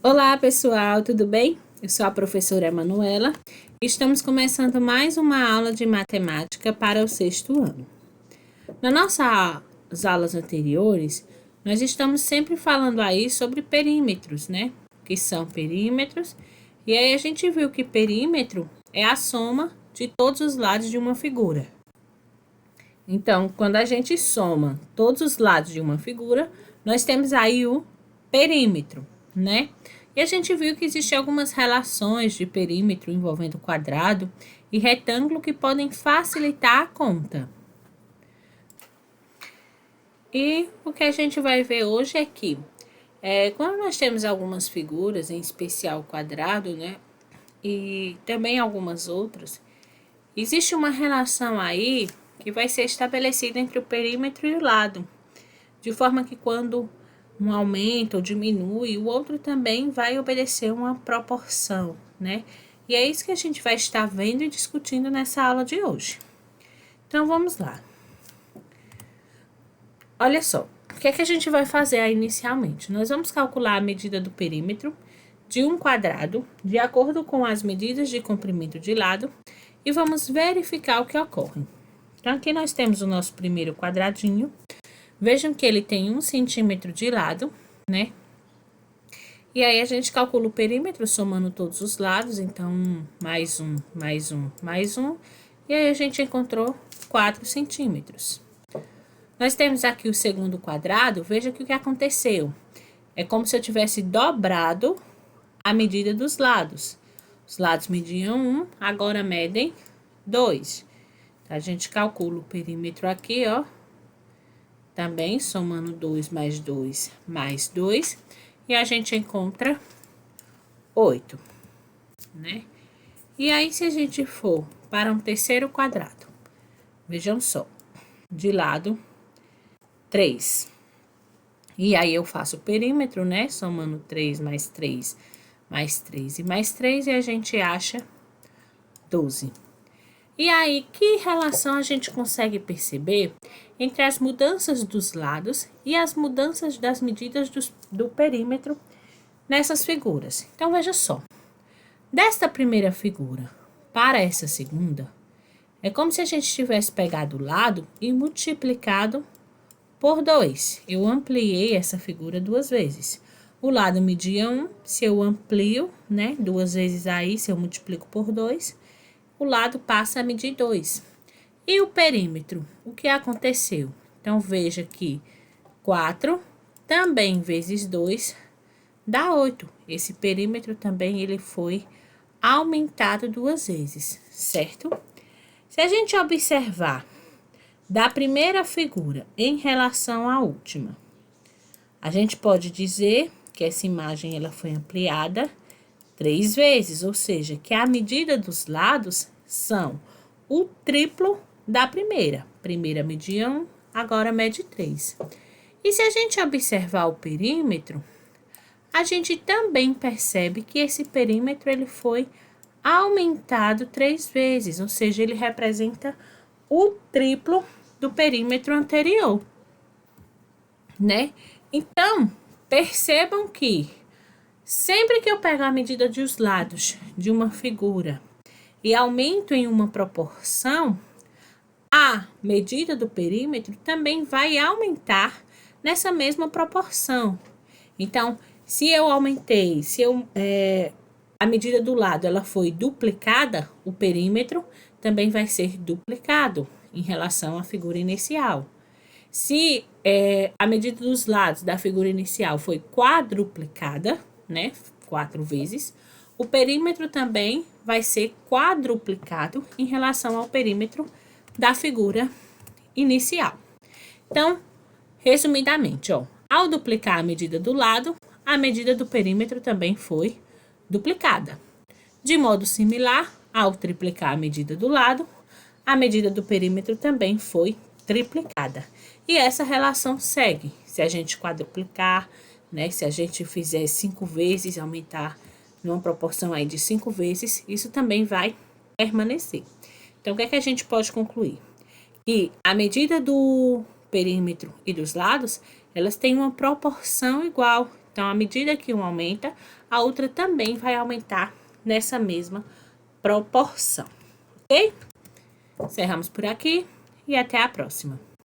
Olá, pessoal, tudo bem? Eu sou a professora Emanuela e estamos começando mais uma aula de matemática para o sexto ano. Nas nossas aulas anteriores, nós estamos sempre falando aí sobre perímetros, né? O que são perímetros? E aí a gente viu que perímetro é a soma de todos os lados de uma figura. Então, quando a gente soma todos os lados de uma figura, nós temos aí o perímetro, né? E a gente viu que existem algumas relações de perímetro envolvendo quadrado e retângulo que podem facilitar a conta. E o que a gente vai ver hoje é que, quando nós temos algumas figuras, em especial o quadrado, né? E também algumas outras, existe uma relação aí que vai ser estabelecida entre o perímetro e o lado, de forma que quando um aumenta ou diminui, o outro também vai obedecer uma proporção, né? E é isso que a gente vai estar vendo e discutindo nessa aula de hoje. Então, vamos lá. Olha só, o que é que a gente vai fazer aí inicialmente? Nós vamos calcular a medida do perímetro de um quadrado, de acordo com as medidas de comprimento de lado, e vamos verificar o que ocorre. Então, aqui nós temos o nosso primeiro quadradinho. Vejam que ele tem 1 centímetro de lado, né? E aí, a gente calcula o perímetro somando todos os lados. Então, mais um, mais um, mais um. E aí, a gente encontrou 4 centímetros. Nós temos aqui o segundo quadrado. Veja que o que aconteceu. É como se eu tivesse dobrado a medida dos lados. Os lados mediam 1, agora medem 2. A gente calcula o perímetro aqui, ó. Também somando 2 mais 2 mais 2. E a gente encontra 8, né? E aí, se a gente for para um terceiro quadrado, vejam só, de lado 3. E aí, eu faço o perímetro, né? Somando 3 mais 3 mais 3 e mais 3, e a gente acha 12. E aí, que relação a gente consegue perceber entre as mudanças dos lados e as mudanças das medidas do perímetro nessas figuras? Então, veja só. Desta primeira figura para essa segunda, é como se a gente tivesse pegado o lado e multiplicado por 2. Eu ampliei essa figura 2 vezes. O lado media 1, se eu amplio, né, 2 vezes aí, se eu multiplico por 2, o lado passa a medir 2. E o perímetro, o que aconteceu? Então, veja que 4 também vezes 2 dá 8. Esse perímetro também ele foi aumentado 2 vezes, certo? Se a gente observar da primeira figura em relação à última, a gente pode dizer que essa imagem ela foi ampliada 3 vezes, ou seja, que a medida dos lados são o triplo da primeira. Primeira media 1, agora mede 3. E se a gente observar o perímetro, a gente também percebe que esse perímetro ele foi aumentado 3 vezes, ou seja, ele representa o triplo do perímetro anterior, né? Então, percebam que sempre que eu pegar a medida dos lados de uma figura e aumento em uma proporção, a medida do perímetro também vai aumentar nessa mesma proporção. Então, se eu aumentei, a medida do lado ela foi duplicada, o perímetro também vai ser duplicado em relação à figura inicial. Se a medida dos lados da figura inicial foi quadruplicada, né, 4 vezes, o perímetro também vai ser quadruplicado em relação ao perímetro da figura inicial. Então, resumidamente, ó, ao duplicar a medida do lado, a medida do perímetro também foi duplicada. De modo similar, ao triplicar a medida do lado, a medida do perímetro também foi triplicada. E essa relação segue. Se a gente quadruplicar, né, se a gente fizer 5 vezes, aumentar numa proporção aí de 5 vezes, isso também vai permanecer. Então, o que é que a gente pode concluir? Que a medida do perímetro e dos lados, elas têm uma proporção igual. Então, à medida que uma aumenta, a outra também vai aumentar nessa mesma proporção, ok? Encerramos por aqui e até a próxima.